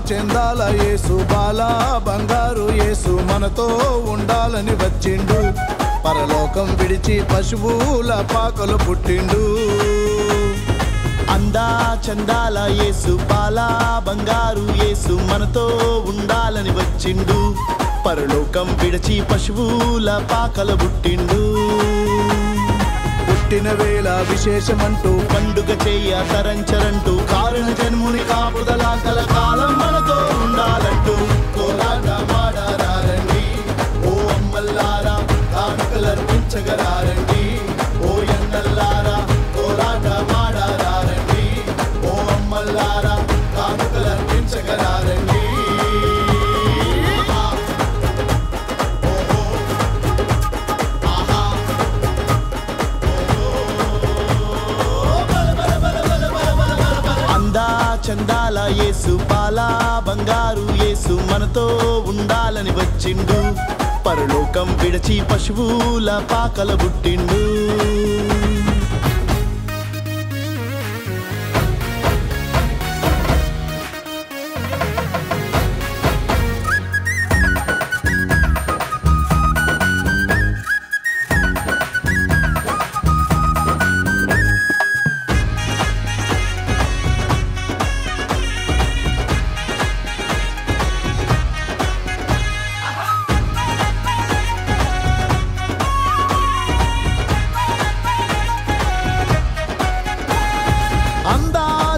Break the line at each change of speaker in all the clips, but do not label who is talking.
చందాల యేసు బాలా బంగారు యేసు మనతో ఉండాలని వచ్చిండు పరలోకం విడిచి పశువుల పాకలు పుట్టిండు
అందా చందాల యేసు బాలా బంగారు యేసు మనతో ఉండాలని వచ్చిండు పరలోకం విడిచి పశువుల పాకలు పుట్టిండు
పుట్టిన వేళ విశేషమంటూ
పండుగ చేయ తరంచరంటూ కారణ జన్ముని కాపుదల కలకాలం మనతో ఉండాలంటూ
కోలాట మాడారండి ఓ అమ్మల్లారా కానుకలర్పించగరారండి ఓ ఎన్నల్లారా కోలాట మాడారండి ఓ అమ్మల్లారా కానుకలర్పించగరారండి
చందాల యేసు బాలా బంగారు యేసు మనతో ఉండాలని వచ్చిండు పరలోకం విడిచి పశువుల పాకల పుట్టిండు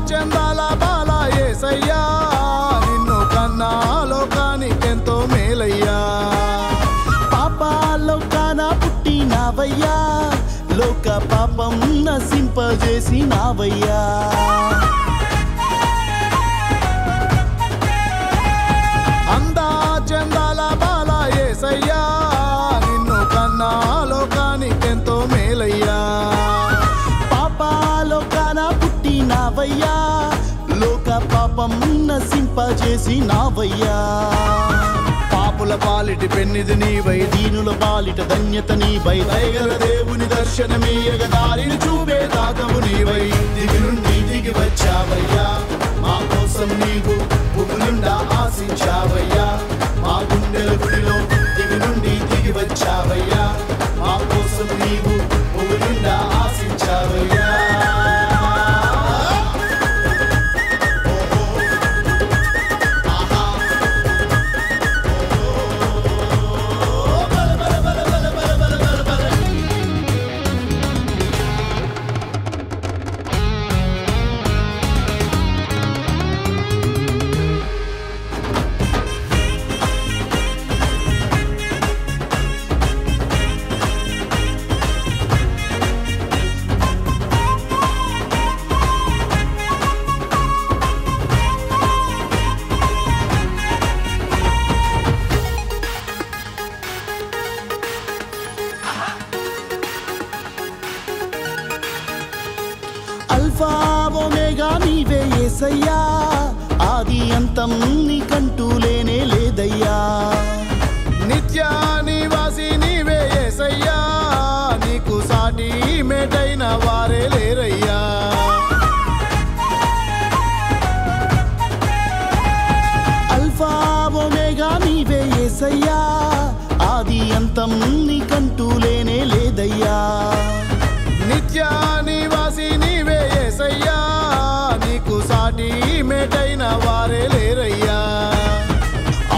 చందాల బాలా యేసయ్యా నిన్ను కన్నా లోకానికెంతో మేలయ్యా
పాపాలోకాన పుట్టినావయ్యా లోక పాపం నశింపజేసినావయ్యా
అందా చందాల బాలా యేసయ్యా నిన్ను కన్నా లోకానికెంతో మేలయ్యా
పాపాలోకాన పుట్టినావయ్యా లోక పాపం నశింపజేసినావయ్యా
పాపుల పాలిటి పెన్నిది నీవై
దీనుల పాలిట ధన్యత నీవై
దయగల దేవుని దర్శనమీయగ దారిని చూపే దాతవు నీవై దిగి నుండి దిగి వచ్చావయ్యా మా కోసం నీవు భూములుండా ఆశించావయ్యా మా గుండెల గుడిలో దిగి నుండి దిగి వచ్చావయ్యా మా కోసం నీవు భూములుండా ఆశించావయ్యా
అల్ఫా ఒమేగా నీవే యేసయ్యా ఆది అంతం నీకంటూ లేనే లేదయ్యా
నిత్య నివాసి నీవే యేసయ్యా నీకు సాటి మేటైన వారే లేరయ్యా
అల్ఫా ఒమేగా నీవే యేసయ్యా ఆది అంతం నీకంటూ లేనే లేదయ్యా
నిత్య నివాసి నీవే యేసయ్యా నీకు సాటి మేటైన వారే లేరయ్యా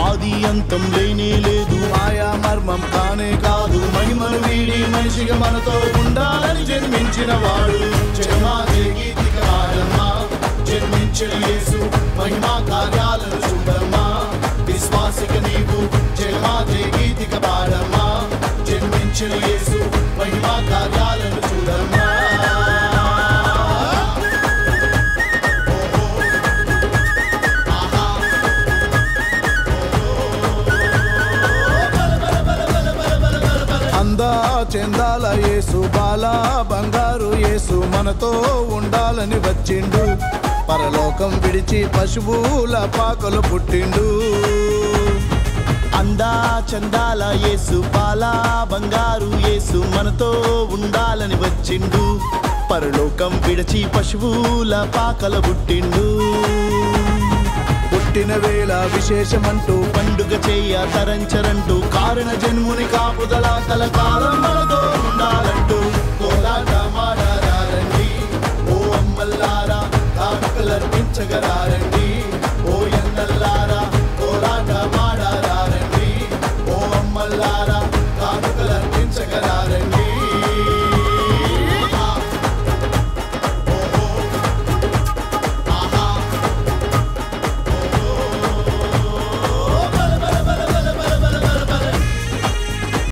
ఆది అంతం లేనే లేదు
మాయా మర్మం కానే కాదు మహిమను వీడి మనిషిగా మనతో ఉండాలని జన్మించిన వాడు జగమాతే గీతిక పాడమ్మా జన్మించిన యేసు మహిమా కార్యాలను చూడమ్మా విశ్వాసిక నీవు జగమాతే గీతిక పాడమ్మా జన్మించిన యేసు మహిమా కార్యాలను చూడమ్మా అందా చందాల యేసు బాలా బంగారు యేసు మనతో ఉండాలని వచ్చిండు పరలోకం విడిచి పశువుల పాకలు పుట్టిండు
అందా చందాల యేసు బాలా బంగారు యేసు మనతో ఉండాలని వచ్చిండు పరలోకం విడిచి పశువుల పాకల పుట్టిండు
పుట్టిన వేళ విశేషమంటూ
పండుగ చేయ తరంచరంటూ కారణ జన్ముని కాపుదల కలకాలం మనతో ఉండాలంటూ
కోలాట మాడారండి ఓ అమ్మల్లారా కానుకలర్పించగరారండి